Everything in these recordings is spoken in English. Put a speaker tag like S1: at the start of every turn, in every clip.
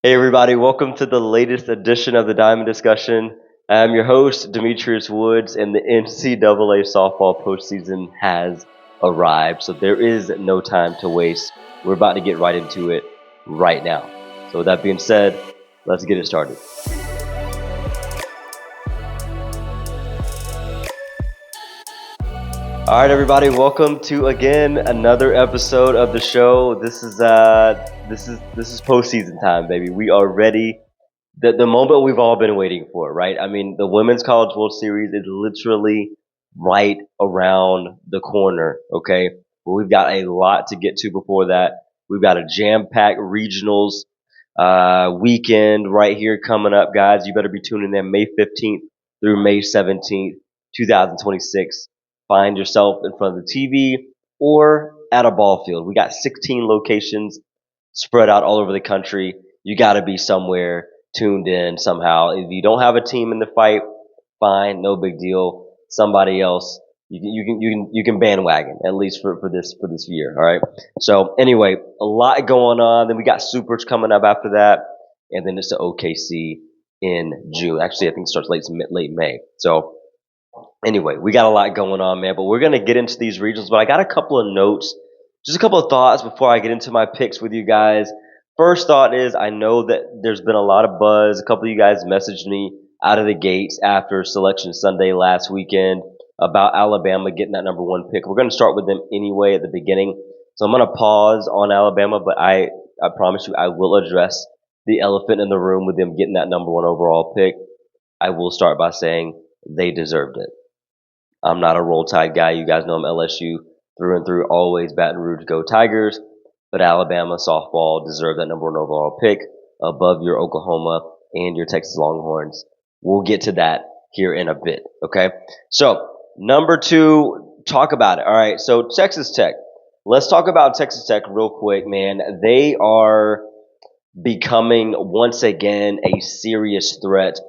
S1: Hey everybody, welcome to the latest edition of the Diamond Discussion. I'm your host, Demetrius Woods, and the NCAA Softball postseason has arrived. So there is no time to waste. We're about to get right into it right now. So with that being said, let's get it started. All right, everybody, welcome to again another episode of the show. This is postseason time, baby. We are ready. The moment we've all been waiting for, right? I mean, the Women's College World Series is literally right around the corner, okay? But we've got a lot to get to before that. We've got a jam-packed regionals weekend right here coming up, guys. You better be tuning in May 15th through May 17th, 2026. Find yourself in front of the TV or at a ball field. We got 16 locations spread out all over the country. You got to be somewhere tuned in somehow. If you don't have a team in the fight, fine, no big deal. Somebody else, you can bandwagon at least for this year. All right. So anyway, a lot going on. Then we got supers coming up after that, and then it's the OKC in June. Actually, I think it starts late May. So anyway, we got a lot going on, man. But we're gonna get into these regions. But I got a couple of notes, just a couple of thoughts before I get into my picks with you guys. First thought is I know that there's been a lot of buzz. A couple of you guys messaged me out of the gates after Selection Sunday last weekend about Alabama getting that number one pick. We're going to start with them anyway at the beginning. So I'm going to pause on Alabama, but I promise you I will address the elephant in the room with them getting that number one overall pick. I will start by saying they deserved it. I'm not a Roll Tide guy. You guys know I'm LSU through and through, always Baton Rouge, go Tigers. But Alabama softball deserved that number one overall pick above your Oklahoma and your Texas Longhorns. We'll get to that here in a bit, okay? So, number two, talk about it. All right, so Texas Tech. Let's talk about Texas Tech real quick, man. They are becoming once again a serious threat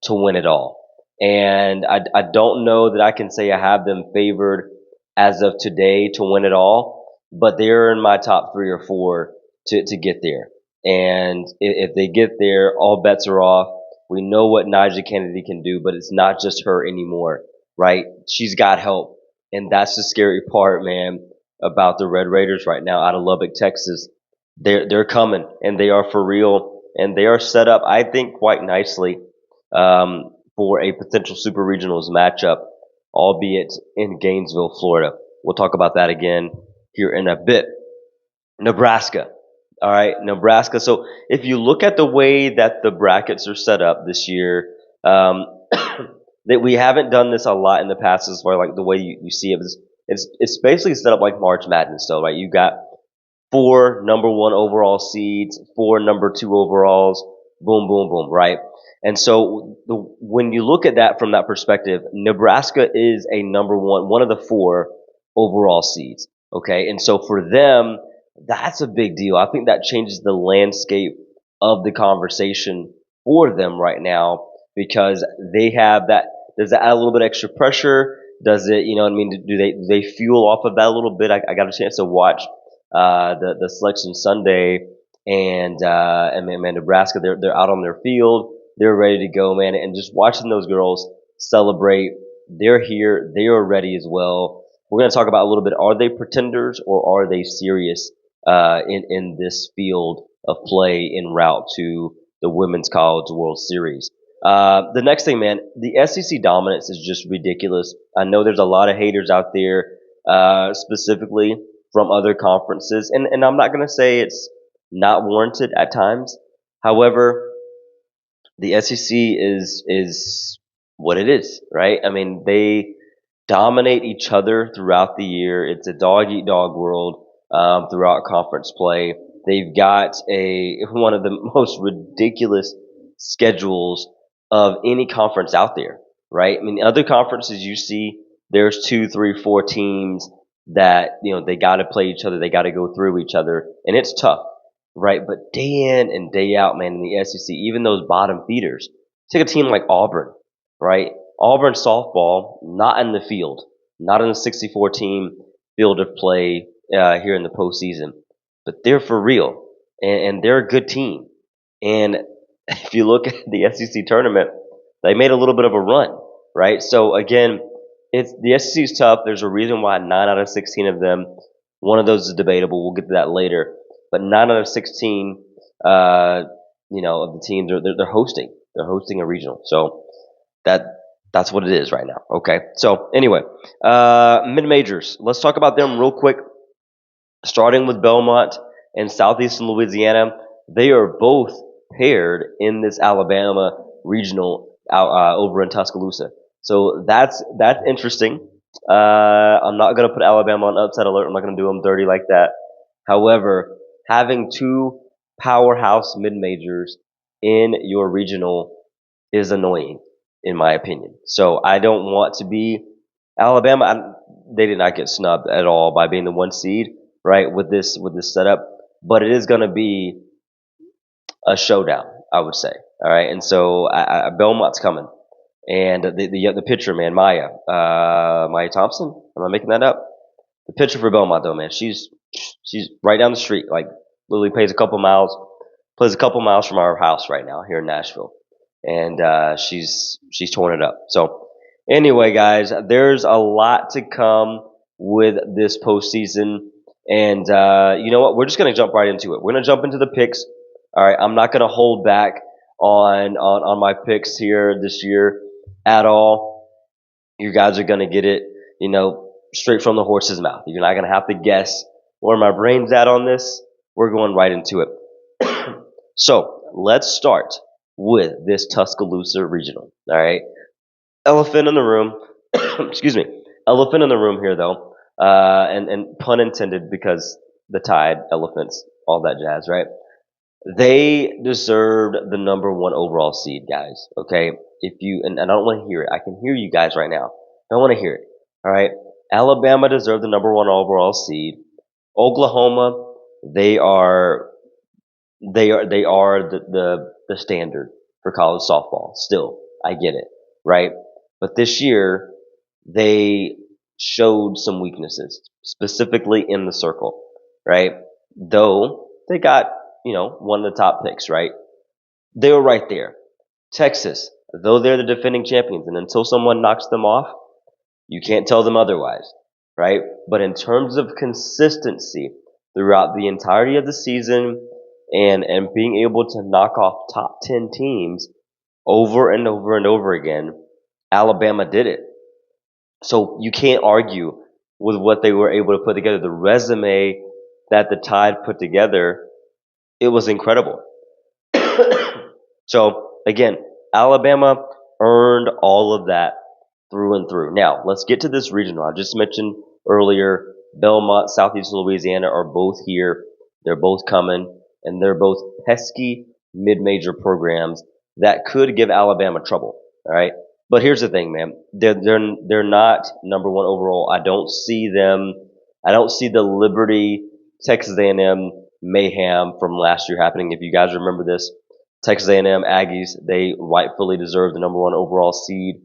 S1: to win it all. And I don't know that I can say I have them favored as of today to win it all, but they're in my top three or four to get there. And if they get there, all bets are off. We know what Naja Kennedy can do, but it's not just her anymore, right? She's got help. And that's the scary part, man, about the Red Raiders right now out of Lubbock, Texas. They're coming and they are for real and they are set up, I think, quite nicely for a potential Super Regionals matchup, albeit in Gainesville, Florida. We'll talk about that again here in a bit. Nebraska. All right, Nebraska. So if you look at the way that the brackets are set up this year, that we haven't done this a lot in the past as far like the way you see it. It's basically set up like March Madness, though, right? You got four number one overall seeds, four number two overalls, boom, boom, boom, right? And so when you look at that from that perspective, Nebraska is a number one of the four overall seeds. Okay. And so for them, that's a big deal. I think that changes the landscape of the conversation for them right now because they have that. Does that add a little bit extra pressure? Does it, you know what I mean? Do they fuel off of that a little bit? I got a chance to watch the Selection Sunday, and man, Nebraska, they're out on their field, they're ready to go, man, and just watching those girls celebrate, they're here, they are ready as well. We're going to talk about a little bit: are they pretenders or are they serious in this field of play en route to the Women's College World Series? The next thing, man, the SEC dominance is just ridiculous. I know there's a lot of haters out there, specifically from other conferences. And I'm not going to say it's not warranted at times. However, the SEC is what it is, right? I mean, they dominate each other throughout the year. It's a dog eat dog world throughout conference play. They've got one of the most ridiculous schedules of any conference out there, right? I mean, other conferences you see there's two, three, four teams that they got to play each other, they got to go through each other, and it's tough, right? But day in and day out, man, in the SEC, even those bottom feeders, take a team like Auburn, right? Auburn softball, not in the field, not in the 64 team field of play here in the postseason, but they're for real, and they're a good team. And if you look at the SEC tournament, they made a little bit of a run, right? So again, it's the SEC is tough. There's a reason why 9 out of 16 of them. One of those is debatable. We'll get to that later. But 9 out of 16, of the teams they're hosting. They're hosting a regional. So that that's what it is right now. Okay. So anyway, mid majors. Let's talk about them real quick. Starting with Belmont and Southeastern Louisiana, they are both paired in this Alabama regional over in Tuscaloosa. So that's interesting. I'm not going to put Alabama on upset alert. I'm not going to do them dirty like that. However, having two powerhouse mid majors in your regional is annoying, in my opinion. So I don't want to be Alabama. They did not get snubbed at all by being the 1 seed, right? With this setup, but it is going to be a showdown, I would say. All right, and so Belmont's coming, and the pitcher, man, Maya Thompson. Am I making that up? The pitcher for Belmont, though, man, she's right down the street. Like literally plays a couple miles from our house right now here in Nashville, and she's torn it up. So anyway, guys, there's a lot to come with this postseason, and you know what? We're just gonna jump right into it. We're gonna jump into the picks. All right, I'm not gonna hold back on my picks here this year at all. You guys are gonna get it, straight from the horse's mouth. You're not gonna have to guess where my brain's at on this. We're going right into it. So let's start with this Tuscaloosa regional. All right, elephant in the room. Excuse me, elephant in the room here though, and pun intended because the Tide, elephants, all that jazz, right? They deserved the number one overall seed, guys. Okay, if you and I don't want to hear it. I can hear you guys right now. I don't want to hear it. All right, Alabama deserved the number one overall seed. Oklahoma, they are the standard for college softball. Still, I get it, right? But this year they showed some weaknesses, specifically in the circle, right? Though they got one of the top picks, right? They were right there. Texas, though they're the defending champions, and until someone knocks them off, you can't tell them otherwise, right? But in terms of consistency throughout the entirety of the season and being able to knock off top 10 teams over and over and over again, Alabama did it. So you can't argue with what they were able to put together. The resume that the Tide put together, it was incredible. So again, Alabama earned all of that through and through. Now, let's get to this regional. I just mentioned earlier, Belmont, Southeast Louisiana are both here. They're both coming, and they're both pesky mid-major programs that could give Alabama trouble. All right, but here's the thing, man. They're not number one overall. I don't see them. I don't see the Liberty Texas A&M mayhem from last year happening. If you guys remember this, Texas A&M Aggies, they rightfully deserve the number one overall seed.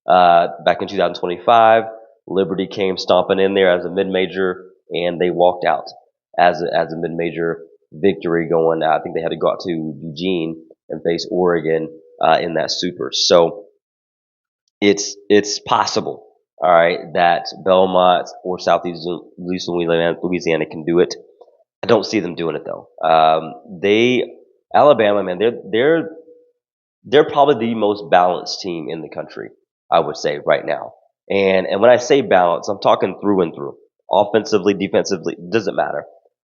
S1: Back in 2025, Liberty came stomping in there as a mid-major, and they walked out as a mid-major victory. Going, I think they had to go out to Eugene and face Oregon in that super. So it's possible, all right, that Belmont or Southeast Louisiana can do it. I don't see them doing it though. Alabama, man, they're probably the most balanced team in the country, I would say right now. And when I say balance, I'm talking through and through. Offensively, defensively, doesn't matter.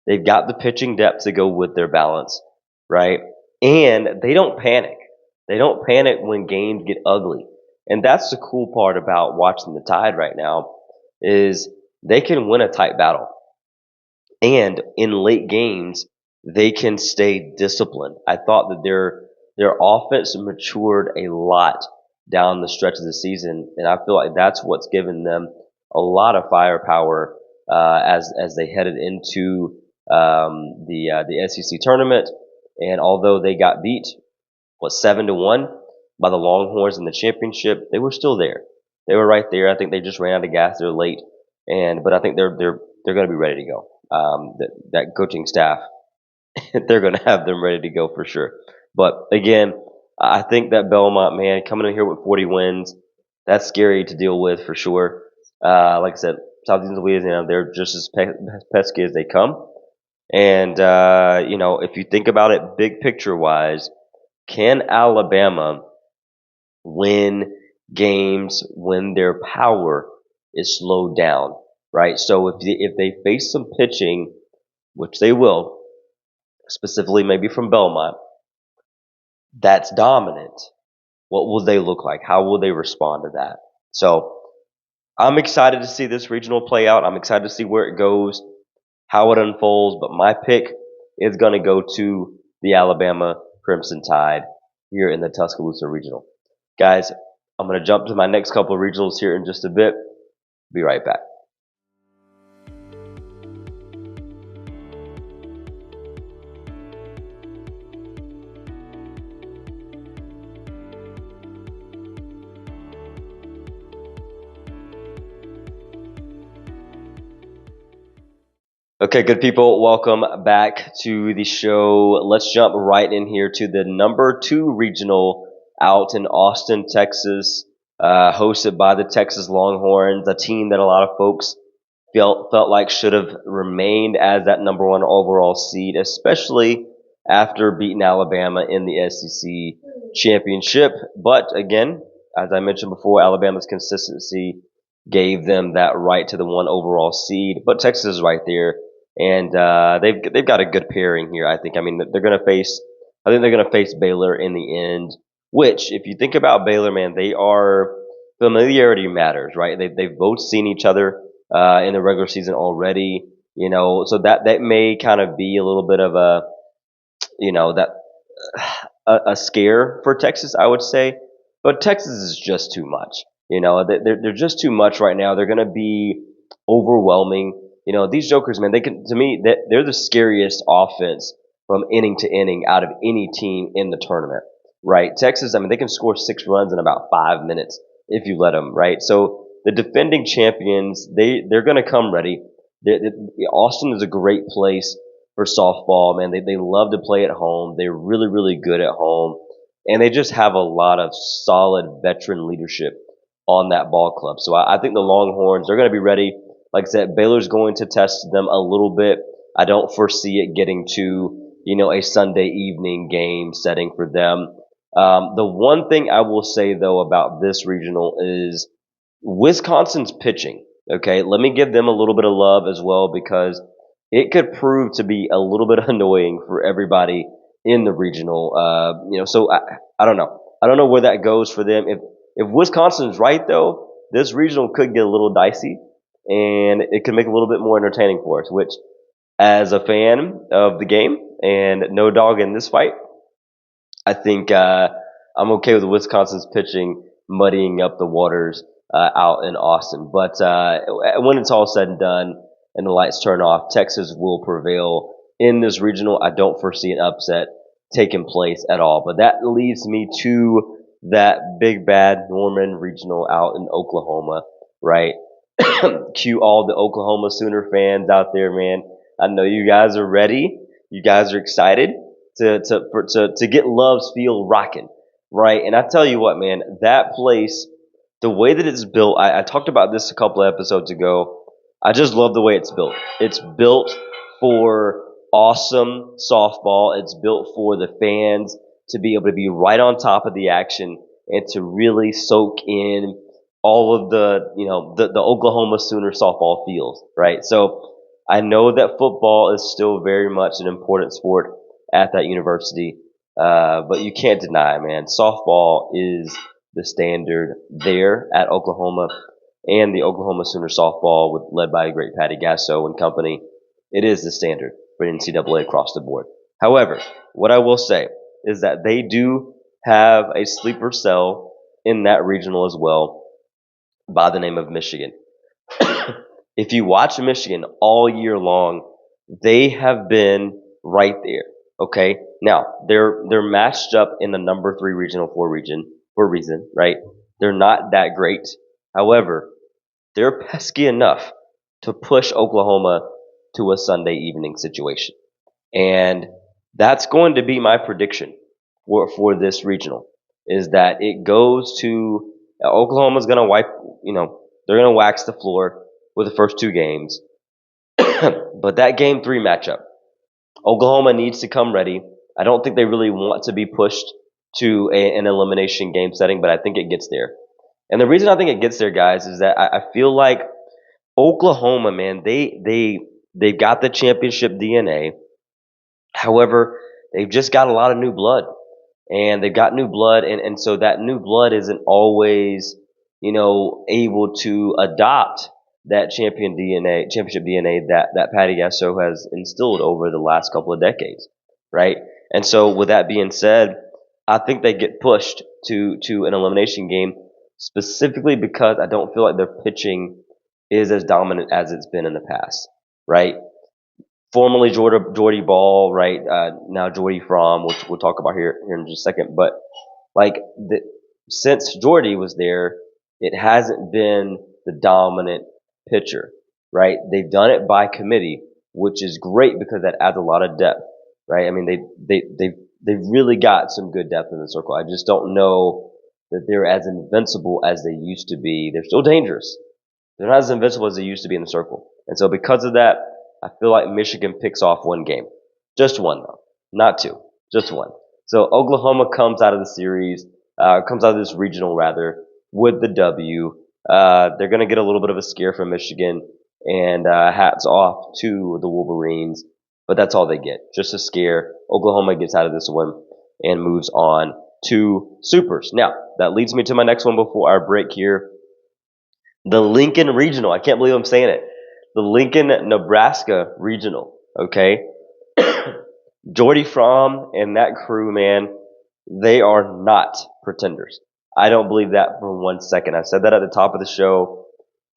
S1: They've got the pitching depth to go with their balance, right? And they don't panic. They don't panic when games get ugly. And that's the cool part about watching the Tide right now is they can win a tight battle. And in late games, they can stay disciplined. I thought that their offense matured a lot down the stretch of the season, and I feel like that's what's given them a lot of firepower as they headed into the SEC tournament. And although they got beat, 7-1 by the Longhorns in the championship, they were still there. They were right there. I think they just ran out of gas. They're late, but I think they're going to be ready to go. That coaching staff, they're going to have them ready to go for sure. But again, I think that Belmont, man, coming in here with 40 wins, that's scary to deal with for sure. Like I said, Southeast Louisiana, they're just as pesky as they come. And, if you think about it big picture wise, can Alabama win games when their power is slowed down, right? So if they face some pitching, which they will, specifically maybe from Belmont, that's dominant, what will they look like? How will they respond to that? So I'm excited to see this regional play out. I'm excited to see where it goes, how it unfolds. But my pick is going to go to the Alabama Crimson Tide here in the Tuscaloosa Regional. Guys, I'm going to jump to my next couple of regionals here in just a bit. Be right back. Okay, good people, welcome back to the show. Let's jump right in here to the number 2 regional out in Austin, Texas, hosted by the Texas Longhorns, a team that a lot of folks felt like should have remained as that number 1 overall seed, especially after beating Alabama in the SEC championship. But again, as I mentioned before, Alabama's consistency gave them that right to the 1 overall seed. But Texas is right there, and they've got a good pairing here. I think. I mean, they're going to face. I think they're going to face Baylor in the end. Which, if you think about Baylor, man, they are familiarity matters, right? They've both seen each other in the regular season already. So that may kind of be a little bit of a that a scare for Texas, I would say. But Texas is just too much. They're just too much right now. They're going to be overwhelming. These Jokers, man, to me, they're the scariest offense from inning to inning out of any team in the tournament, right? Texas, I mean, they can score 6 runs in about 5 minutes if you let them, right? So the defending champions, they're going to come ready. Austin is a great place for softball, man. They love to play at home. They're really, really good at home. And they just have a lot of solid veteran leadership on that ball club. So I think the Longhorns, they're going to be ready. Like I said, Baylor's going to test them a little bit. I don't foresee it getting to, a Sunday evening game setting for them. The one thing I will say, though, about this regional is Wisconsin's pitching. Okay, let me give them a little bit of love as well because it could prove to be a little bit annoying for everybody in the regional. So I don't know. I don't know where that goes for them. If Wisconsin's right though, this regional could get a little dicey, and it could make it a little bit more entertaining for us. Which, as a fan of the game and no dog in this fight, I think I'm okay with Wisconsin's pitching muddying up the waters out in Austin. But when it's all said and done and the lights turn off, Texas will prevail in this regional. I don't foresee an upset taking place at all. But that leads me to that big bad Norman regional out in Oklahoma, right? Cue all the Oklahoma Sooner fans out there, man. I know you guys are ready. You guys are excited to get Love's Field rocking, right? And I tell you what, man, that place, the way that it's built, I talked about this a couple of episodes ago. I just love the way it's built. It's built for awesome softball. It's built for the fans to be able to be right on top of the action and to really soak in all of the Oklahoma Sooner softball feels, right? So I know that football is still very much an important sport at that university, but you can't deny, man, softball is the standard there at Oklahoma, and the Oklahoma Sooner softball, led by a great Patty Gasso and company. It is the standard for NCAA across the board. However, what I will say is that they do have a sleeper cell in that regional as well by the name of Michigan. If you watch Michigan all year long, they have been right there. Okay, now they're matched up in the number 3 regional for a reason, right? They're not that great. However, they're pesky enough to push Oklahoma to a Sunday evening situation, and that's going to be my prediction for this regional is that it goes to Oklahoma's going to wipe, they're going to wax the floor with the first two games. But that game 3 matchup, Oklahoma needs to come ready. I don't think they really want to be pushed to an elimination game setting, but I think it gets there. And the reason I think it gets there, guys, is that I feel like Oklahoma, man, they've got the championship DNA. However, they've just got a lot of new blood, and they've got new blood, and so that new blood isn't always, able to adopt that championship DNA that Patty Gasso has instilled over the last couple of decades, right? And so, with that being said, I think they get pushed to an elimination game specifically because I don't feel like their pitching is as dominant as it's been in the past, right? Formerly Jordy Ball, right? Now Jordy Fromm, which we'll talk about here in just a second. But like since Jordy was there, it hasn't been the dominant pitcher, right? They've done it by committee, which is great because that adds a lot of depth, right? I mean, they've really got some good depth in the circle. I just don't know that they're as invincible as they used to be. They're still dangerous. They're not as invincible as they used to be in the circle. And so because of that, I feel like Michigan picks off one game. Just one, though. Not two. Just one. So Oklahoma comes out of the series, comes out of this regional, rather, with the W. They're going to get a little bit of a scare from Michigan, and hats off to the Wolverines. But that's all they get. Just a scare. Oklahoma gets out of this one and moves on to Supers. Now, that leads me to my next one before our break here. The Lincoln Regional. I can't believe I'm saying it. The Lincoln, Nebraska Regional. Okay. Jordy Fromm and that crew, man, they are not pretenders. I don't believe that for 1 second. I said that at the top of the show.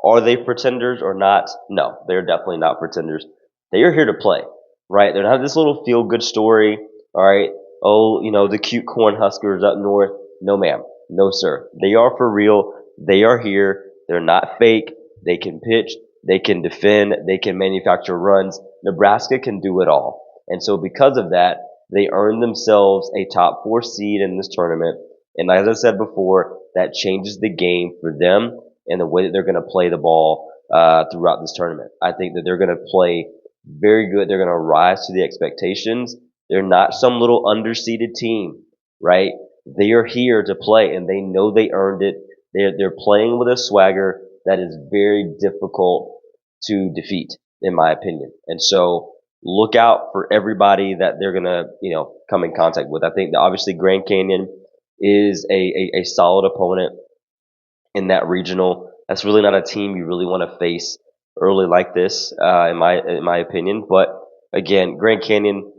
S1: Are they pretenders or not? No, they're definitely not pretenders. They are here to play, right? They're not this little feel-good story, all right? Oh, the cute Cornhuskers up north. No, ma'am. No, sir. They are for real. They are here. They're not fake. They can pitch. They can defend. They can manufacture runs. Nebraska can do it all. And so because of that, they earned themselves a top 4 seed in this tournament. And as I said before, that changes the game for them and the way that they're going to play the ball throughout this tournament. I think that they're going to play very good. They're going to rise to the expectations. They're not some little underseeded team, right? They are here to play, and they know they earned it. They're playing with a swagger that is very difficult to defeat, in my opinion. And so look out for everybody that they're going to, come in contact with. I think that obviously Grand Canyon is a solid opponent in that regional. That's really not a team you really want to face early like this, in my opinion. But again, Grand Canyon,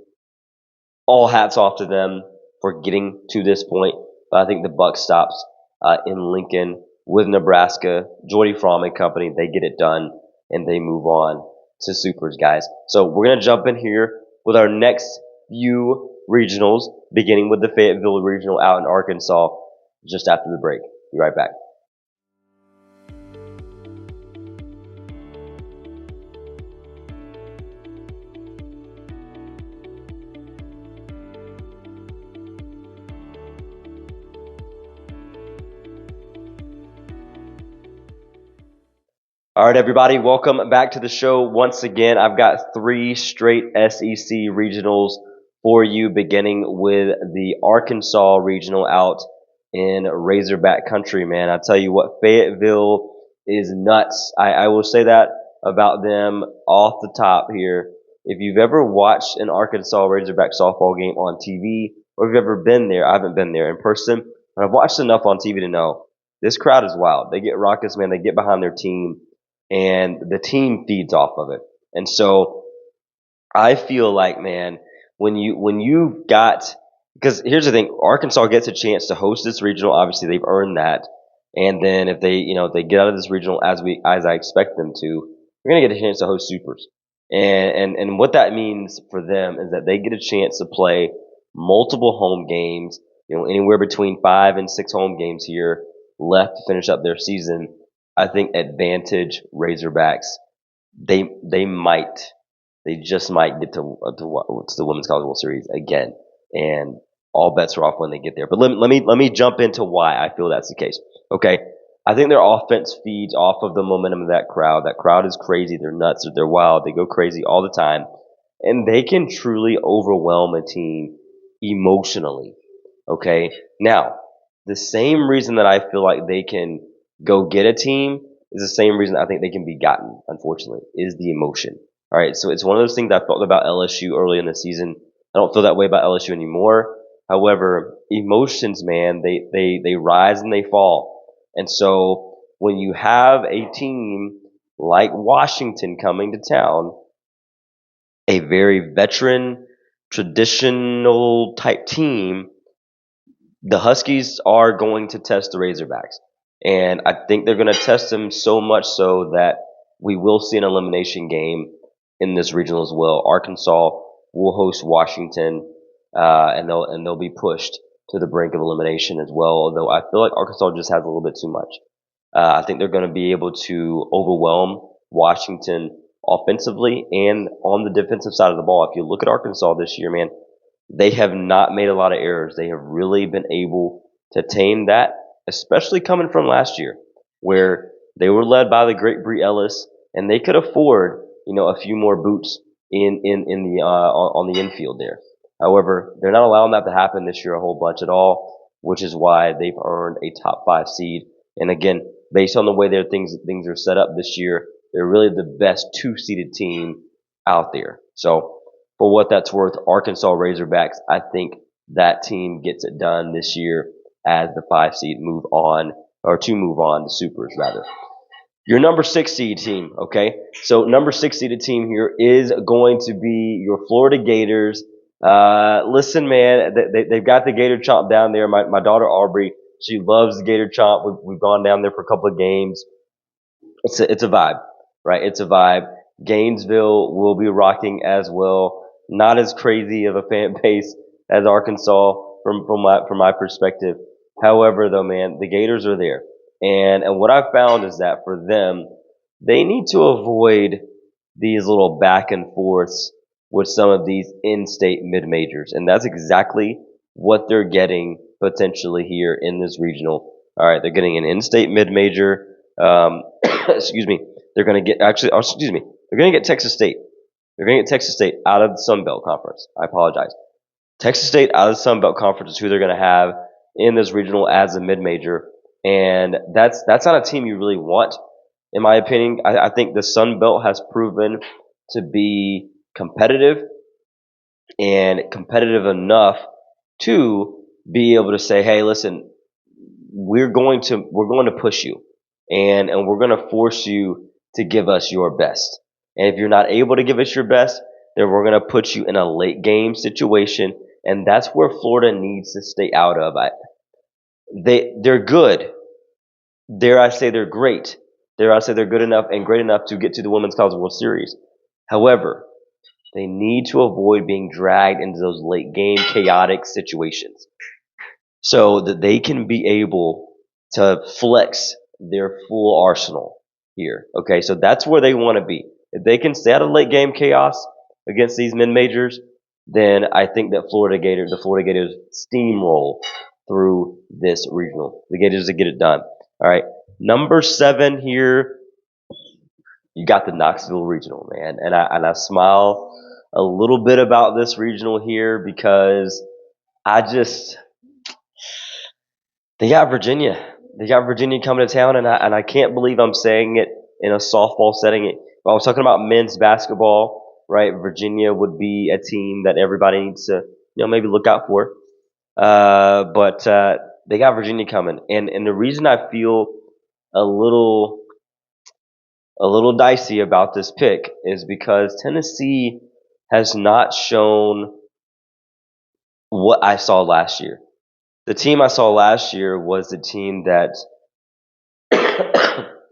S1: all hats off to them for getting to this point. But I think the buck stops in Lincoln with Nebraska. Jordy Fromm and company, they get it done and they move on to Supers, guys. So we're gonna jump in here with our next few regionals, beginning with the Fayetteville Regional out in Arkansas, just after the break. Be right back. All right, everybody, welcome back to the show. Once again, I've got 3 straight SEC regionals for you, beginning with the Arkansas Regional out in Razorback country, man. I tell you what, Fayetteville is nuts. I will say that about them off the top here. If you've ever watched an Arkansas Razorback softball game on TV, or if you've ever been there, I haven't been there in person, but I've watched enough on TV to know this crowd is wild. They get raucous, man. They get behind their team, and the team feeds off of it. And so I feel like, man, when you got, because here's the thing, Arkansas gets a chance to host this regional. Obviously, they've earned that. And then if they, if they get out of this regional as I expect them to, they're gonna get a chance to host Supers. And what that means for them is that they get a chance to play multiple home games, anywhere between 5 and 6 home games here left to finish up their season. I think advantage Razorbacks. They just might get to the Women's College World Series again. And all bets are off when they get there. But let me jump into why I feel that's the case. Okay, I think their offense feeds off of the momentum of that crowd. That crowd is crazy. They're nuts. They're wild. They go crazy all the time, and they can truly overwhelm a team emotionally. Okay, now the same reason that I feel like they can go get a team is the same reason I think they can be gotten. Unfortunately, is the emotion. All right, so it's one of those things I felt about LSU early in the season. I don't feel that way about LSU anymore. However, emotions, man, they rise and they fall. And so when you have a team like Washington coming to town, a very veteran, traditional type team, the Huskies are going to test the Razorbacks. And I think they're going to test them so much so that we will see an elimination game in this regional as well. Arkansas will host Washington, and they'll be pushed to the brink of elimination as well. Although I feel like Arkansas just has a little bit too much. I think they're going to be able to overwhelm Washington offensively and on the defensive side of the ball. If you look at Arkansas this year, man, they have not made a lot of errors. They have really been able to tame that, especially coming from last year, where they were led by the great Bree Ellis, and they could afford, a few more boots in the on the infield there. However, they're not allowing that to happen this year a whole bunch at all, which is why they've earned a top 5 seed. And again, based on the way their things are set up this year, they're really the best 2-seeded team out there. So for what that's worth, Arkansas Razorbacks, I think that team gets it done this year as the 5 seed move on, or to move on, the Supers rather. Your number 6 seed team, okay? So number 6 seeded team here is going to be your Florida Gators. Listen, man, they've got the Gator Chomp down there. My daughter Aubrey, she loves the Gator Chomp. We've gone down there for a couple of games. It's a vibe, right? It's a vibe. Gainesville will be rocking as well. Not as crazy of a fan base as Arkansas from my perspective. However, though, man, the Gators are there, and what I've found is that for them, they need to avoid these little back and forths with some of these in-state mid-majors, and that's exactly what they're getting potentially here in this regional. All right, they're getting an in-state mid-major. Excuse me. They're going to get They're going to get Texas State. They're going to get Texas State out of the Sun Belt Conference. I apologize. Texas State out of the Sun Belt Conference is who they're going to have in this regional as a mid-major, and that's not a team you really want, in my opinion. I think the Sun Belt has proven to be competitive and competitive enough to be able to say, hey, listen, we're going to push you, and we're going to force you to give us your best. And if you're not able to give us your best, then we're going to put you in a late game situation, and that's where Florida needs to stay out of. They're good. Dare I say they're great. Dare I say they're good enough and great enough to get to the Women's College World Series. However, they need to avoid being dragged into those late game chaotic situations so that they can be able to flex their full arsenal here. Okay, so that's where they want to be. If they can stay out of late game chaos against these mid majors, then I think that the Florida Gators steamroll through this regional. The Gators to get it done. All right, number 7 here. You got the Knoxville Regional, man, and I smile a little bit about this regional here because I just they got Virginia. They got Virginia coming to town, and I can't believe I'm saying it in a softball setting. If I was talking about men's basketball, right? Virginia would be a team that everybody needs to, maybe look out for. But they got Virginia coming, and the reason I feel a little dicey about this pick is because Tennessee has not shown what I saw last year. The team I saw last year was the team that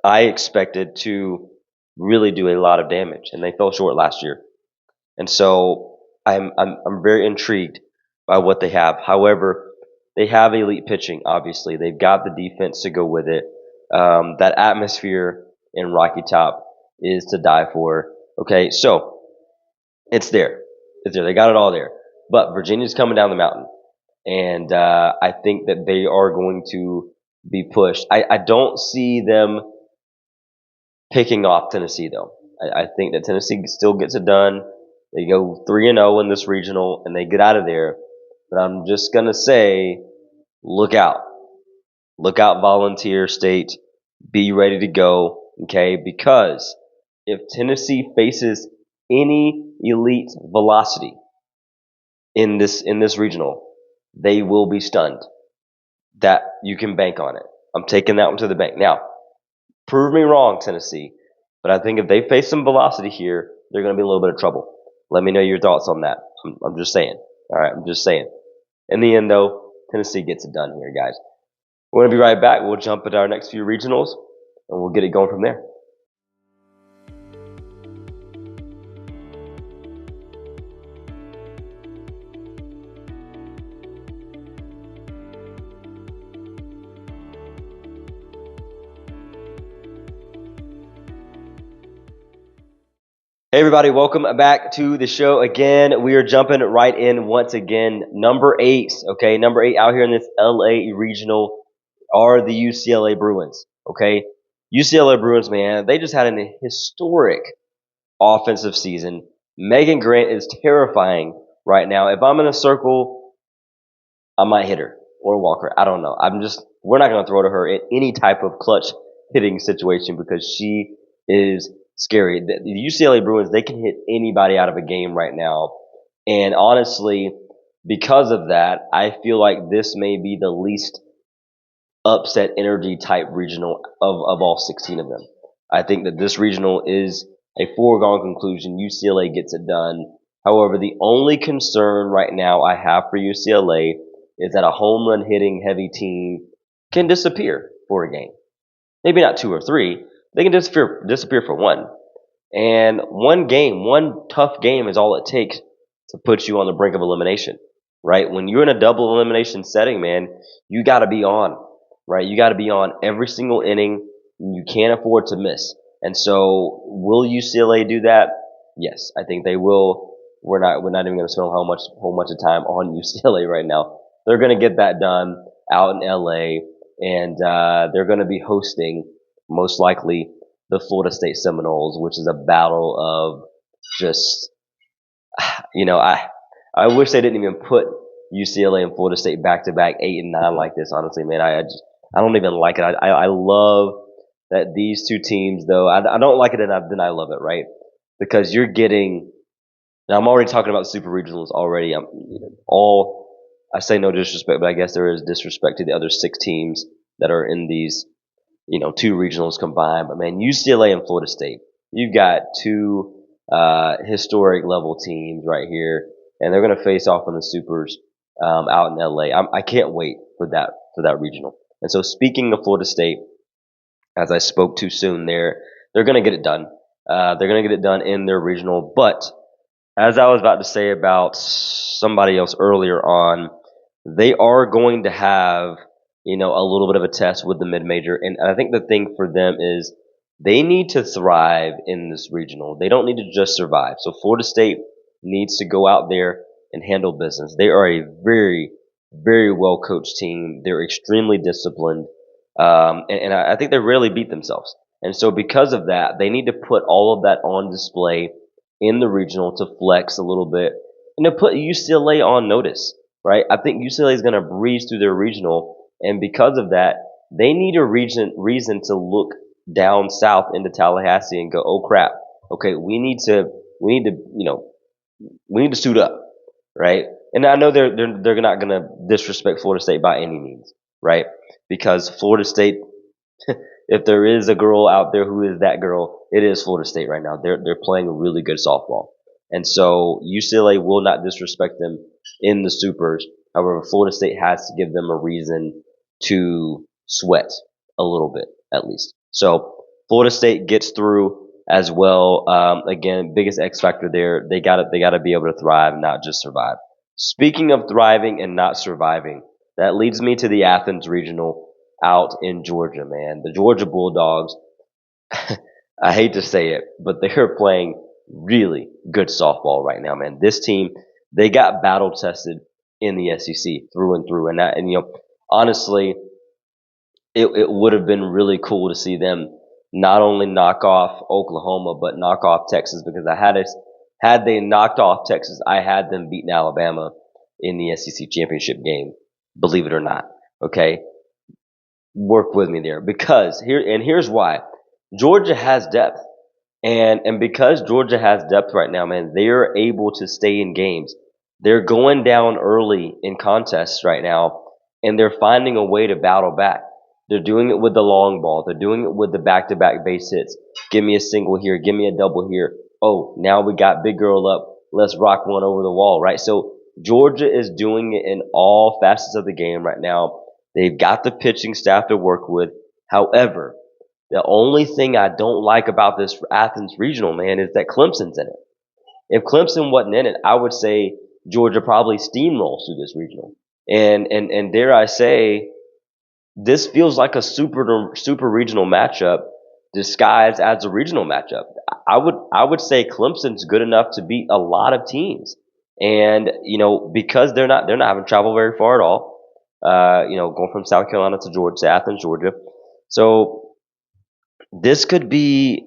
S1: I expected to really do a lot of damage, and they fell short last year. And so I'm very intrigued by what they have. However, they have elite pitching. Obviously, they've got the defense to go with it. That atmosphere in Rocky Top is to die for. Okay, so it's there. It's there. They got it all there. But Virginia's coming down the mountain. And I think that they are going to be pushed. I don't see them picking off Tennessee, though. I think that Tennessee still gets it done. They go 3-0 in this regional, and they get out of there. But I'm just going to say, look out. Look out, Volunteer State. Be ready to go, okay? Because if Tennessee faces any elite velocity in this regional, they will be stunned. That you can bank on it. I'm taking that one to the bank. Now, prove me wrong, Tennessee, but I think if they face some velocity here, they're going to be in a little bit of trouble. Let me know your thoughts on that. I'm just saying. All right, I'm just saying. In the end, though, Tennessee gets it done here, guys. We're going to be right back. We'll jump into our next few regionals, and we'll get it going from there. Hey everybody, welcome back to the show again. We are jumping right in once again. Number 8, okay, number 8 out here in this LA regional are the UCLA Bruins, okay? UCLA Bruins, man, they just had an historic offensive season. Megan Grant is terrifying right now. If I'm in a circle, I might hit her or walk her. I don't know. We're not going to throw to her in any type of clutch hitting situation because she is scary. The UCLA Bruins, they can hit anybody out of a game right now. And honestly, because of that, I feel like this may be the least upset energy type regional of all 16 of them. I think that this regional is a foregone conclusion. UCLA gets it done. However, the only concern right now I have for UCLA is that a home run hitting heavy team can disappear for a game. Maybe not 2 or 3. They can disappear for one. And one tough game is all it takes to put you on the brink of elimination, right? When you're in a double elimination setting, man, you got to be on, right? You got to be on every single inning. You can't afford to miss. And so, will UCLA do that? Yes, I think they will. We're not even going to spend whole much of time on UCLA right now. They're going to get that done out in LA, and they're going to be hosting most likely the Florida State Seminoles, which is a battle of just, I wish they didn't even put UCLA and Florida State back to back 8 and 9 like this. Honestly, man, I don't even like it. I love that these two teams, though. I don't like it, and then I love it, right? Because you're getting. Now I'm already talking about super regionals already. I say no disrespect, but I guess there is disrespect to the other 6 teams that are in these 2 regionals combined. But man, UCLA and Florida State, you've got 2 historic level teams right here, and they're going to face off in the supers out in LA. I can't wait for that regional. And so, speaking of Florida State, as I spoke too soon there, they're going to get it done. They're going to get it done in their regional. But as I was about to say about somebody else earlier on, they are going to have a little bit of a test with the mid-major. And I think the thing for them is they need to thrive in this regional. They don't need to just survive. So Florida State needs to go out there and handle business. They are a very, very well-coached team. They're extremely disciplined. And I think they rarely beat themselves. And so because of that, they need to put all of that on display in the regional to flex a little bit and to put UCLA on notice, right? I think UCLA is going to breeze through their regional, and because of that, they need a reason to look down south into Tallahassee and go, oh crap, okay, we need to suit up, right? And I know they're not going to disrespect Florida State by any means, right? Because Florida State, if there is a girl out there who is that girl, it is Florida State right now. They're playing really good softball. And so UCLA will not disrespect them in the supers. However, Florida State has to give them a reason to sweat a little bit, at least. So Florida State gets through as well. Again, biggest X factor there. They gotta be able to thrive, not just survive. Speaking of thriving and not surviving, that leads me to the Athens Regional out in Georgia, man. The Georgia Bulldogs, I hate to say it, but they're playing really good softball right now, man. This team, they got battle tested in the SEC through and through. And honestly, it would have been really cool to see them not only knock off Oklahoma, but knock off Texas, because had they knocked off Texas, I had them beating Alabama in the SEC championship game. Believe it or not. Okay. Work with me there, because here's why. Georgia has depth. And because Georgia has depth right now, man, they're able to stay in games. They're going down early in contests right now, and they're finding a way to battle back. They're doing it with the long ball. They're doing it with the back-to-back base hits. Give me a single here. Give me a double here. Oh, now we got big girl up. Let's rock one over the wall, right? So Georgia is doing it in all facets of the game right now. They've got the pitching staff to work with. However, the only thing I don't like about this Athens regional, man, is that Clemson's in it. If Clemson wasn't in it, I would say Georgia probably steamrolls through this regional. And dare I say, this feels like a super regional matchup disguised as a regional matchup. I would say Clemson's good enough to beat a lot of teams. And, because they're not having to travel very far at all. Going from South Carolina to Athens, Georgia. So this could get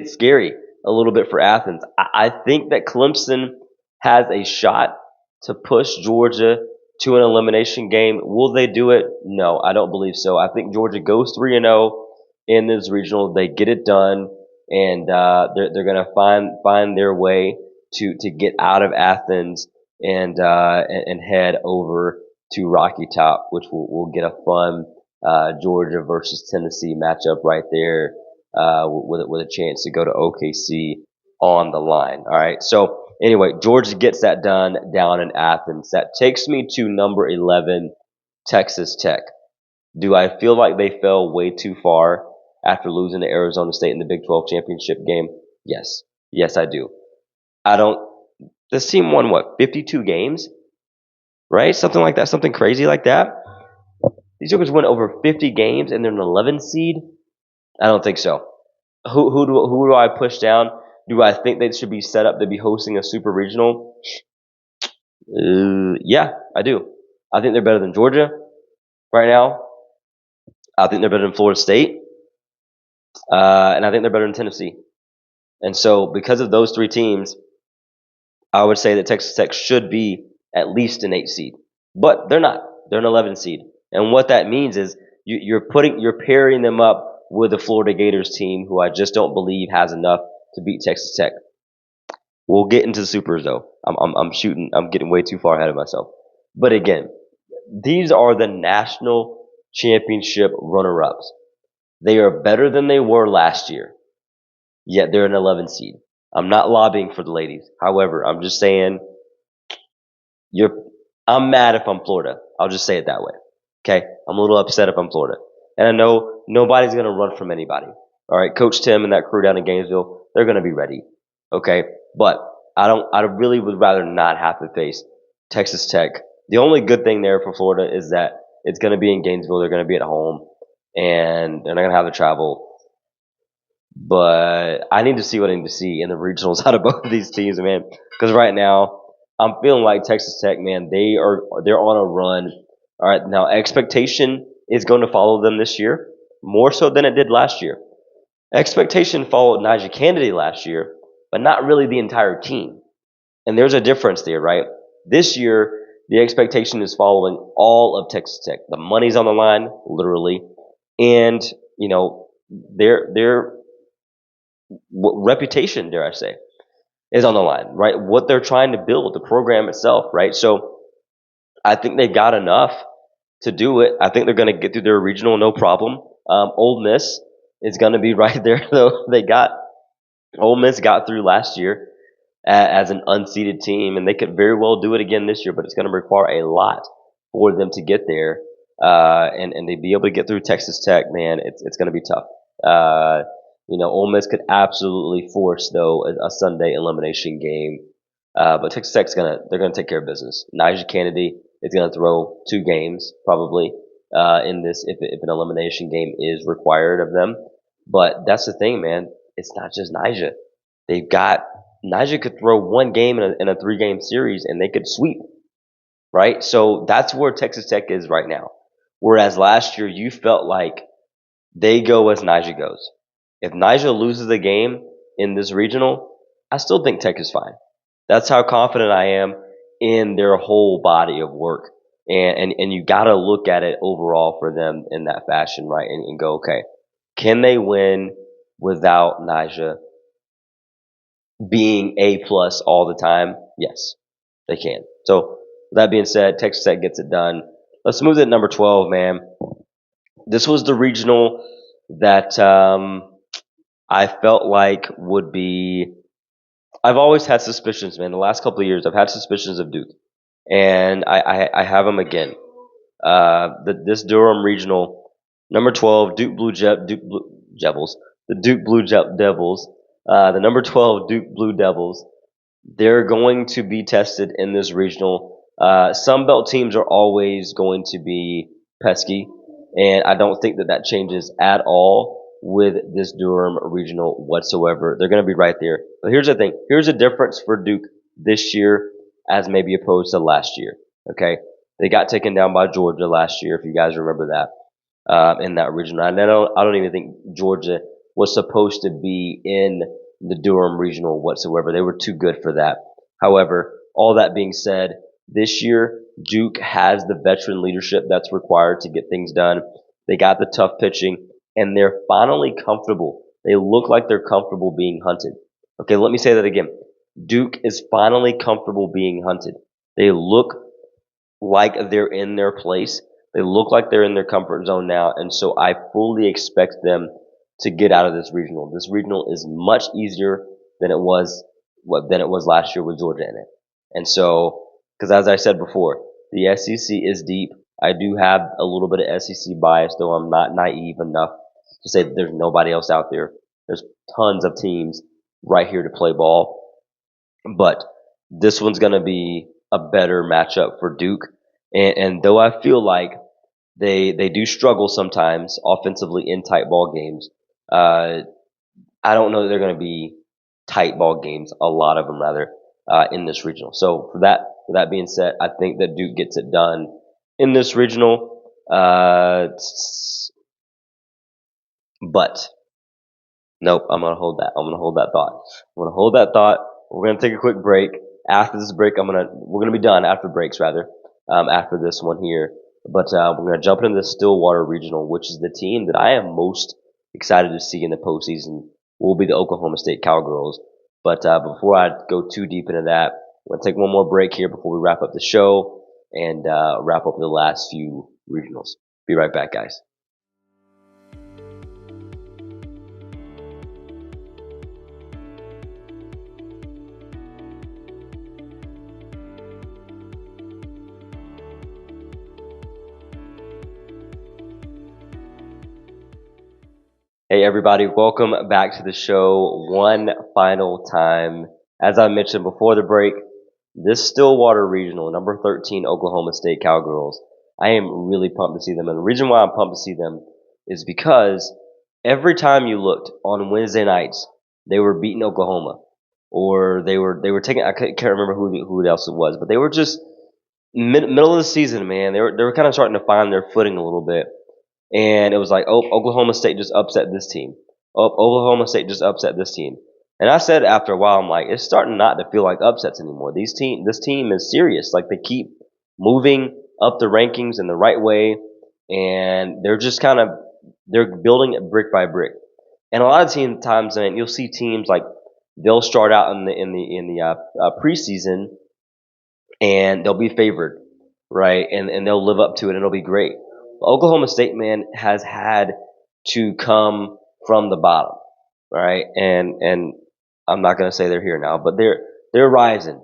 S1: scary a little bit for Athens. I think that Clemson has a shot to push Georgia to an elimination game. Will they do it? No, I don't believe so. I think Georgia goes 3-0 in this regional. They get it done, and they're going to find their way to get out of Athens and head over to Rocky Top, which will get a fun Georgia versus Tennessee matchup right there, with a chance to go to OKC on the line. All right. So anyway, Georgia gets that done down in Athens. That takes me to number 11, Texas Tech. Do I feel like they fell way too far after losing to Arizona State in the Big 12 championship game? Yes. Yes, I do. This team won 52 games? Right? Something like that. Something crazy like that. These Jokers win over 50 games and they're an 11 seed? I don't think so. Who do I push down? Do I think they should be set up to be hosting a super regional? Yeah, I do. I think they're better than Georgia right now. I think they're better than Florida State. And I think they're better than Tennessee. And so because of those three teams, I would say that Texas Tech should be at least an 8 seed. But they're not. They're an 11 seed. And what that means is you're pairing them up with the Florida Gators team, who I just don't believe has enough to beat Texas Tech. We'll get into the supers though. I'm getting way too far ahead of myself. But again, these are the national championship runner-ups. They are better than they were last year, yet they're an 11 seed. I'm not lobbying for the ladies. However, I'm just saying I'm mad if I'm Florida. I'll just say it that way. Okay? I'm a little upset if I'm Florida. And I know nobody's going to run from anybody. All right? Coach Tim and that crew down in Gainesville, they're going to be ready. Okay? But I really would rather not have to face Texas Tech. The only good thing there for Florida is that it's going to be in Gainesville. They're going to be at home, and they're not going to have to travel. But I need to see what I need to see in the regionals out of both of these teams, man. Because right now, I'm feeling like Texas Tech, man, they're on a run. All right, now expectation is going to follow them this year, more so than it did last year. Expectation followed Najee Kennedy last year, but not really the entire team. And there's a difference there, right? This year, the expectation is following all of Texas Tech. The money's on the line, literally, and their reputation, dare I say, is on the line, right? What they're trying to build, the program itself, right? So I think they've got enough to do it. I think they're going to get through their regional no problem. Ole Miss is going to be right there, though. Ole Miss got through last year as an unseeded team, and they could very well do it again this year, but it's going to require a lot for them to get there. And they'd be able to get through Texas Tech, man. It's going to be tough. Ole Miss could absolutely force, though, a Sunday elimination game. But Texas Tech's they're gonna take care of business. Najee Kennedy is gonna throw 2 games probably in this if an elimination game is required of them. But that's the thing, man. It's not just Najee. They've got Niger could throw one game in a 3-game series and they could sweep, right? So that's where Texas Tech is right now. Whereas last year you felt like they go as Niger goes. If Niger loses a game in this regional, I still think Tech is fine. That's how confident I am in their whole body of work. And you got to look at it overall for them in that fashion, right? And go, okay, can they win without Niger being A plus all the time? Yes, they can. So with that being said, Texas Tech gets it done. Let's move to number 12, man. This was the regional that I felt like would be. I've always had suspicions, man. The last couple of years, I've had suspicions of Duke, and I have them again. This Durham regional, number 12, Duke Blue Devils, the Duke Blue Devils, the number 12 Duke Blue Devils. They're going to be tested in this regional. Sun Belt teams are always going to be pesky, and I don't think that changes at all with this Durham regional whatsoever. They're going to be right there. But here's the thing. Here's a difference for Duke this year as maybe opposed to last year. Okay, they got taken down by Georgia last year, if you guys remember that, in that regional. And I don't even think Georgia was supposed to be in the Durham regional whatsoever. They were too good for that. However, all that being said, this year Duke has the veteran leadership that's required to get things done. They got the tough pitching, and they're finally comfortable. They look like they're comfortable being hunted. Okay, let me say that again. Duke is finally comfortable being hunted. They look like they're in their place. They look like they're in their comfort zone now, and so I fully expect them to get out of this regional. This regional is much easier than it was last year with Georgia in it. And so, because as I said before, the SEC is deep. I do have a little bit of SEC bias, though I'm not naive enough to say that there's nobody else out there. There's tons of teams right here to play ball, but this one's going to be a better matchup for Duke. And though I feel like they do struggle sometimes offensively in tight ball games, I don't know that they're going to be tight ball games. A lot of them, rather, in this regional. So for that being said, I think that Duke gets it done in this regional. But nope, I'm gonna hold that. I'm gonna hold that thought. I'm gonna hold that thought. We're gonna take a quick break. After this break, we're gonna be done after breaks, rather. After this one here, but we're gonna jump into the Stillwater Regional, which is the team that I am most excited to see in the postseason. Will be the Oklahoma State Cowgirls. But before I go too deep into that, we're gonna take one more break here before we wrap up the show and wrap up the last few regionals. Be right back, guys. Hey everybody, welcome back to the show one final time. As I mentioned before the break, this Stillwater Regional, number 13 Oklahoma State Cowgirls, I am really pumped to see them. And the reason why I'm pumped to see them is because every time you looked on Wednesday nights, they were beating Oklahoma. Or they were taking, I can't remember who else it was, but they were just middle of the season, man. They were kind of starting to find their footing a little bit. And it was like, oh, Oklahoma State just upset this team. Oh, Oklahoma State just upset this team. And I said after a while, I'm like, it's starting not to feel like upsets anymore. This team is serious. Like they keep moving up the rankings in the right way, and they're just they're building it brick by brick. And a lot of times, man, you'll see teams like they'll start out in the preseason, and they'll be favored, right? And they'll live up to it, and it'll be great. Oklahoma State, man, has had to come from the bottom, right? And I'm not going to say they're here now, but they're rising,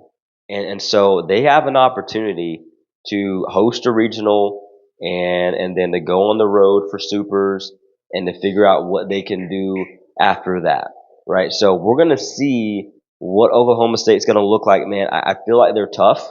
S1: and so they have an opportunity to host a regional and then to go on the road for supers and to figure out what they can do after that, right? So we're going to see what Oklahoma State's going to look like, man. I feel like they're tough,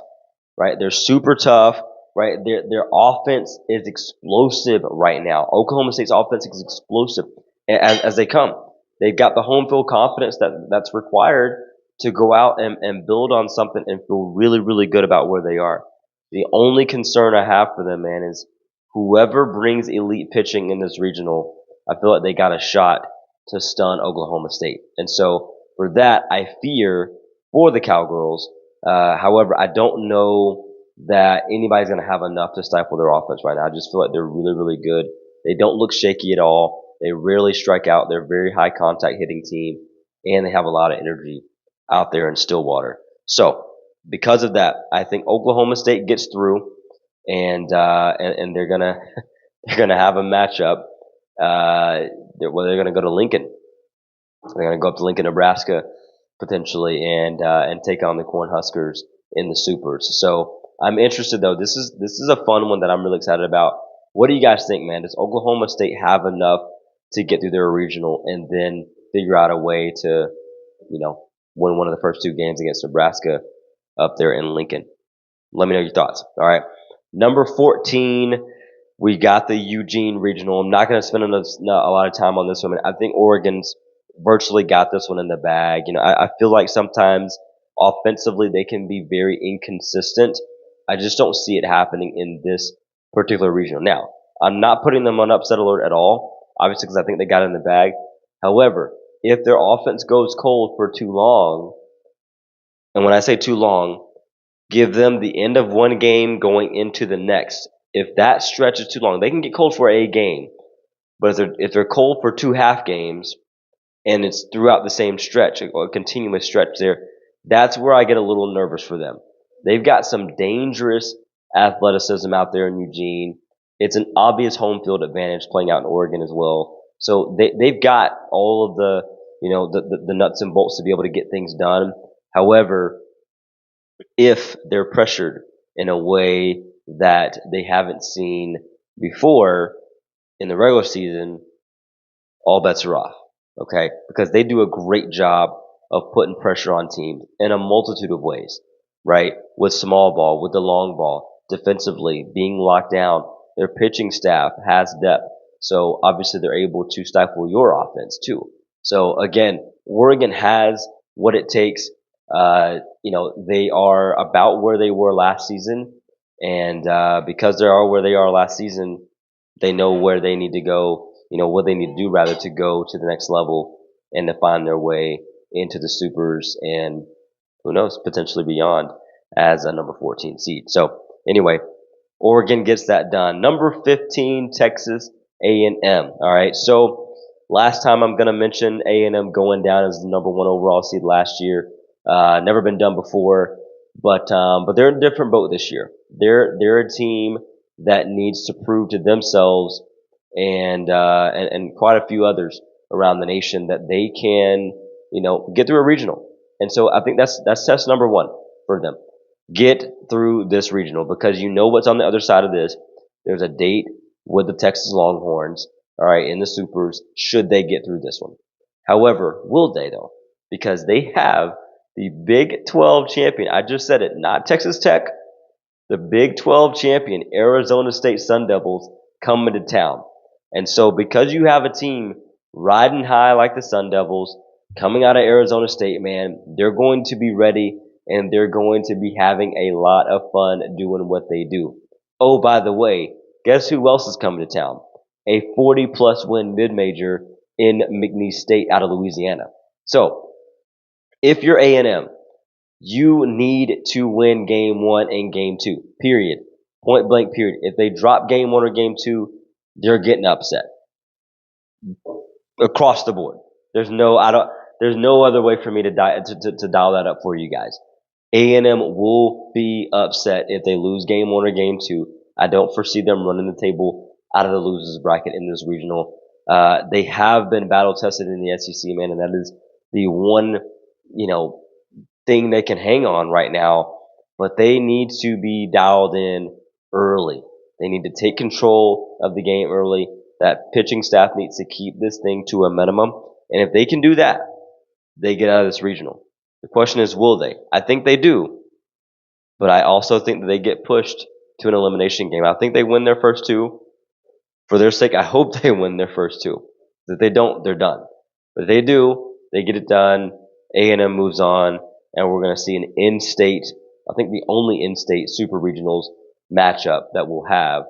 S1: right? They're super tough. Right, their offense is explosive right now. Oklahoma State's offense is explosive as they come. They've got the home field confidence that's required to go out and build on something and feel really, really good about where they are. The only concern I have for them, man, is whoever brings elite pitching in this regional, I feel like they got a shot to stun Oklahoma State. And so for that, I fear for the Cowgirls. However, I don't know that anybody's going to have enough to stifle their offense right now. I just feel like they're really, really good. They don't look shaky at all. They rarely strike out. They're a very high contact hitting team, and they have a lot of energy out there in Stillwater. So because of that, I think Oklahoma State gets through, and they're gonna they're gonna have a matchup. They're gonna go to Lincoln. They're gonna go up to Lincoln, Nebraska, potentially, and take on the Cornhuskers in the Supers. So I'm interested though. This is a fun one that I'm really excited about. What do you guys think, man? Does Oklahoma State have enough to get through their regional and then figure out a way to, win one of the first two games against Nebraska up there in Lincoln? Let me know your thoughts. All right. Number 14, we got the Eugene Regional. I'm not going to spend a lot of time on this one. I think Oregon's virtually got this one in the bag. I feel like sometimes offensively they can be very inconsistent. I just don't see it happening in this particular regional. Now, I'm not putting them on upset alert at all, obviously, because I think they got it in the bag. However, if their offense goes cold for too long, and when I say too long, give them the end of one game going into the next. If that stretch is too long, they can get cold for a game. But if they're cold for two half games and it's throughout the same stretch, a continuous stretch there, that's where I get a little nervous for them. They've got some dangerous athleticism out there in Eugene. It's an obvious home field advantage playing out in Oregon as well. So they've got all of the nuts and bolts to be able to get things done. However, if they're pressured in a way that they haven't seen before in the regular season, all bets are off. Okay? Because they do a great job of putting pressure on teams in a multitude of ways, right? With small ball, with the long ball, defensively, being locked down. Their pitching staff has depth. So obviously they're able to stifle your offense too. So again, Oregon has what it takes. They are about where they were last season. And because they are where they are last season, they know where they need to go, what they need to do rather to go to the next level and to find their way into the Supers and who knows, potentially beyond as a number 14 seed. So anyway, Oregon gets that done. Number 15, Texas A&M. All right. So last time I'm going to mention A&M going down as the number one overall seed last year. Never been done before, but they're in a different boat this year. They're a team that needs to prove to themselves and quite a few others around the nation that they can, get through a regional. And so I think that's test number one for them. Get through this regional because you know what's on the other side of this. There's a date with the Texas Longhorns, all right, in the Supers, should they get through this one. However, will they though? Because they have the Big 12 champion. I just said it, not Texas Tech. The Big 12 champion, Arizona State Sun Devils, coming to town. And so because you have a team riding high like the Sun Devils, coming out of Arizona State, man, they're going to be ready and they're going to be having a lot of fun doing what they do. Oh, by the way, guess who else is coming to town? A 40-plus win mid-major in McNeese State out of Louisiana. So if you're A&M, you need to win game one and game two, period. Point blank, period. If they drop game one or game two, they're getting upset. Across the board. There's no other way for me to dial that up for you guys. A&M will be upset if they lose game one or game two. I don't foresee them running the table out of the losers bracket in this regional. They have been battle tested in the SEC, man, and that is the one, thing they can hang on right now. But they need to be dialed in early. They need to take control of the game early. That pitching staff needs to keep this thing to a minimum. And if they can do that, they get out of this regional. The question is, will they? I think they do. But I also think that they get pushed to an elimination game. I think they win their first two. For their sake, I hope they win their first two. If they don't, they're done. But if they do, they get it done. A&M moves on. and we're going to see an in-state, I think the only in-state Super Regionals matchup that we'll have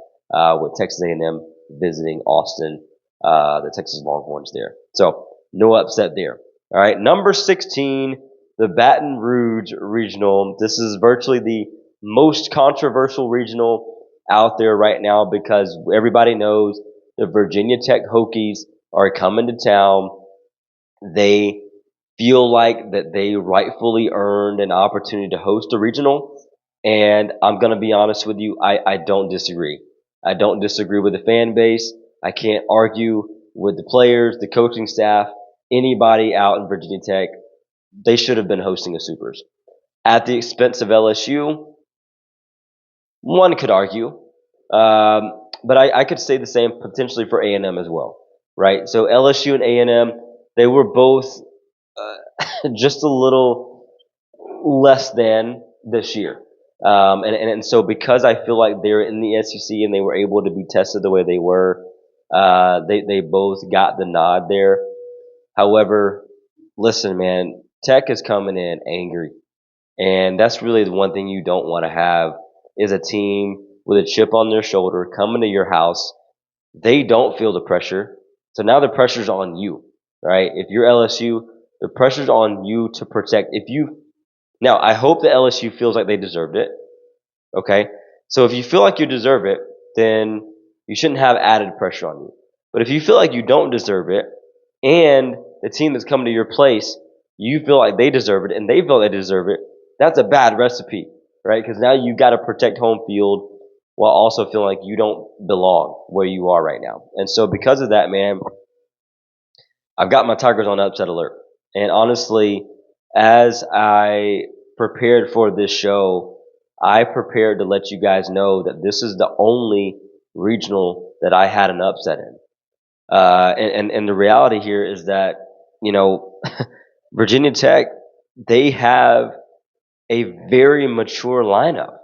S1: with Texas A&M visiting Austin, the Texas Longhorns there. So no upset there. All right, number 16, the Baton Rouge Regional. This is virtually the most controversial regional out there right now because everybody knows the Virginia Tech Hokies are coming to town. They feel like that they rightfully earned an opportunity to host a regional. And I'm going to be honest with you, I don't disagree. I don't disagree with the fan base. I can't argue with the players, the coaching staff, anybody out in Virginia Tech. They should have been hosting a Supers. At the expense of LSU, one could argue. But I could say the same potentially for A&M as well, right? So LSU and A&M, they were both just a little less than this year. And so because I feel like they're in the SEC and they were able to be tested the way they were, they both got the nod there. However, listen, man, Tech is coming in angry. And that's really the one thing you don't want to have is a team with a chip on their shoulder coming to your house. They don't feel the pressure. So now the pressure's on you, right? If you're LSU, the pressure's on you to protect. Now I hope that LSU feels like they deserved it. Okay. So if you feel like you deserve it, then you shouldn't have added pressure on you. But if you feel like you don't deserve it and the team that's coming to your place, you feel like they deserve it and they feel they deserve it, that's a bad recipe, right? Because now you got to protect home field while also feeling like you don't belong where you are right now. And so because of that, man, I've got my Tigers on upset alert. And honestly, as I prepared for this show, I prepared to let you guys know that this is the only regional that I had an upset in. And the reality here is that, you know, Virginia Tech, they have a very mature lineup,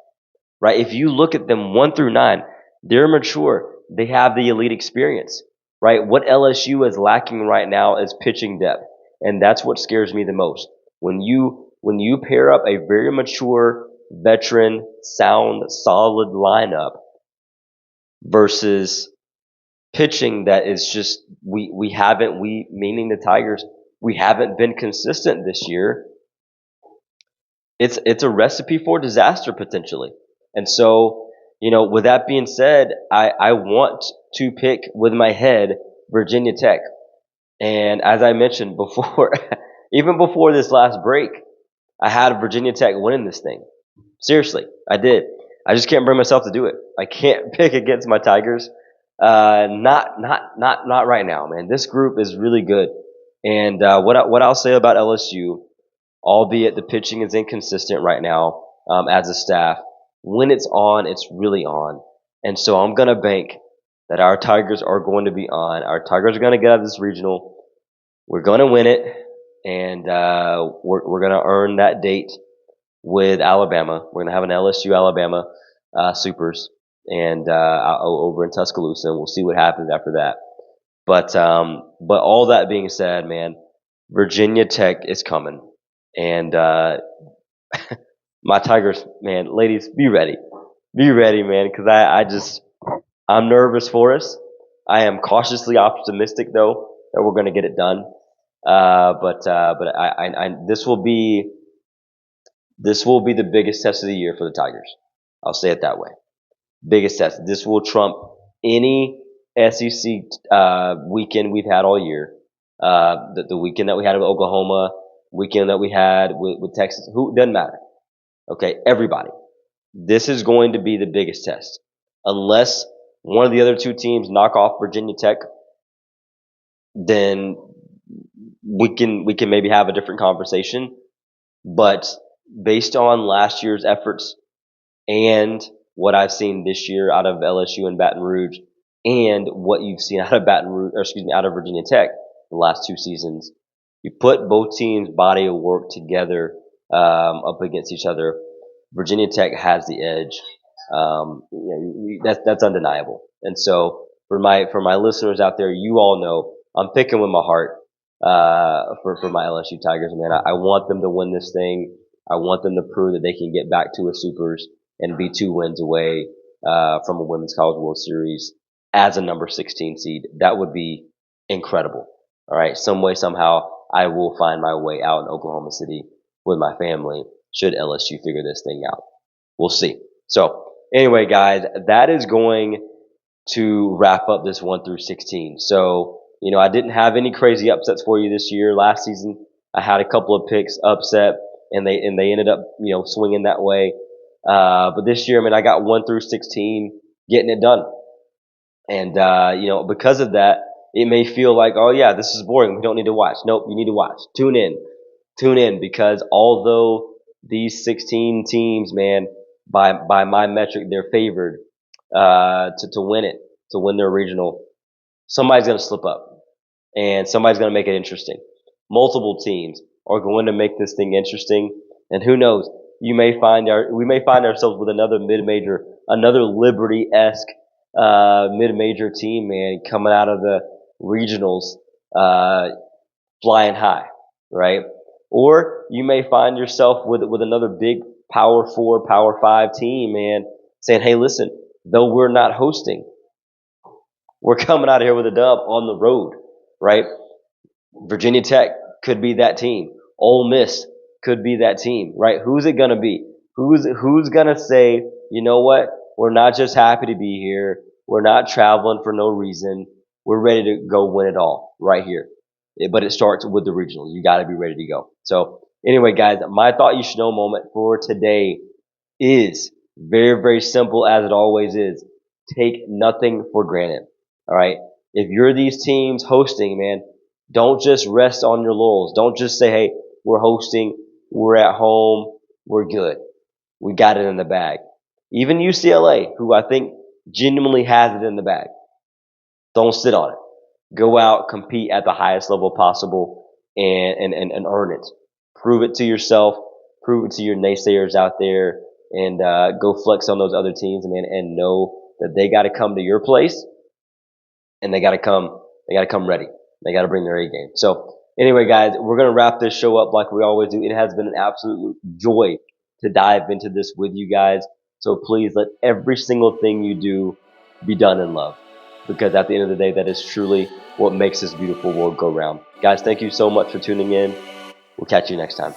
S1: right? If you look at them 1 through 9, they're mature. They have the elite experience, right? What LSU is lacking right now is pitching depth. And that's what scares me the most. When you pair up a very mature, veteran, sound, solid lineup versus pitching that is just we meaning the Tigers, we haven't been consistent this year. It's a recipe for disaster potentially. And so, you know, with that being said, I want to pick with my head Virginia Tech. And as I mentioned before, even before this last break, I had Virginia Tech winning this thing. Seriously, I did. I just can't bring myself to do it. I can't pick against my Tigers. Not right now, man. This group is really good. And what I'll say about LSU, albeit the pitching is inconsistent right now as a staff, when it's on, it's really on. And so I'm gonna bank that our Tigers are going to be on. Our Tigers are going to get out of this regional. We're going to win it, and we're going to earn that date with Alabama. We're going to have an LSU Alabama Supers and over in Tuscaloosa, and we'll see what happens after that. But all that being said, man, Virginia Tech is coming, and my Tigers, man, ladies, be ready, man, because I'm nervous for us. I am cautiously optimistic though that we're going to get it done. But this will be the biggest test of the year for the Tigers. I'll say it that way. Biggest test. This will trump any SEC weekend we've had all year. The weekend that we had with Oklahoma, weekend that we had with Texas. Who doesn't matter. Okay, everybody. This is going to be the biggest test, unless one of the other two teams knock off Virginia Tech. Then we can maybe have a different conversation. But based on last year's efforts and what I've seen this year out of LSU and Baton Rouge, and what you've seen out of out of Virginia Tech the last 2 seasons, you put both teams' body of work together up against each other. Virginia Tech has the edge. That's undeniable. And so for my listeners out there, you all know I'm picking with my heart for my LSU Tigers, man. I want them to win this thing. I want them to prove that they can get back to a Supers and be 2 wins away from a Women's College World Series as a number 16 seed. That would be incredible. All right, some way, somehow, I will find my way out in Oklahoma City with my family should LSU figure this thing out. We'll see. So, anyway, guys, that is going to wrap up this 1 through 16. So, I didn't have any crazy upsets for you this year. Last season, I had a couple of picks upset, and they ended up, swinging that way. But this year, I got 1 through 16 getting it done. And, because of that, it may feel like, oh yeah, this is boring. We don't need to watch. Nope, you need to watch. Tune in, because although these 16 teams, man, by my metric, they're favored, to win it, to win their regional. Somebody's going to slip up and somebody's going to make it interesting. Multiple teams are going to make this thing interesting. And who knows, we may find ourselves with another mid-major, another Liberty-esque mid-major team, man, coming out of the regionals, flying high, right? Or you may find yourself with another big Power 4, Power 5 team, man, saying, hey, listen, though we're not hosting, we're coming out of here with a dub on the road, right? Virginia Tech could be that team. Ole Miss could be that team, right? Who's it gonna be? Who's gonna say, you know what? We're not just happy to be here. We're not traveling for no reason. We're ready to go win it all right here. But it starts with the regional. You got to be ready to go. So anyway, guys, my thought you should know moment for today is very, very simple as it always is. Take nothing for granted. All right. If you're these teams hosting, man, don't just rest on your laurels. Don't just say, hey, we're hosting. We're at home. We're good. We got it in the bag. Even UCLA, who I think genuinely has it in the bag, don't sit on it. Go out, compete at the highest level possible, and earn it. Prove it to yourself. Prove it to your naysayers out there, and go flex on those other teams, man, and know that they got to come to your place, and they got to come ready. They got to bring their A game. So anyway, guys, we're gonna wrap this show up like we always do. It has been an absolute joy to dive into this with you guys. So please let every single thing you do be done in love, because at the end of the day, that is truly what makes this beautiful world go round. Guys, thank you so much for tuning in. We'll catch you next time.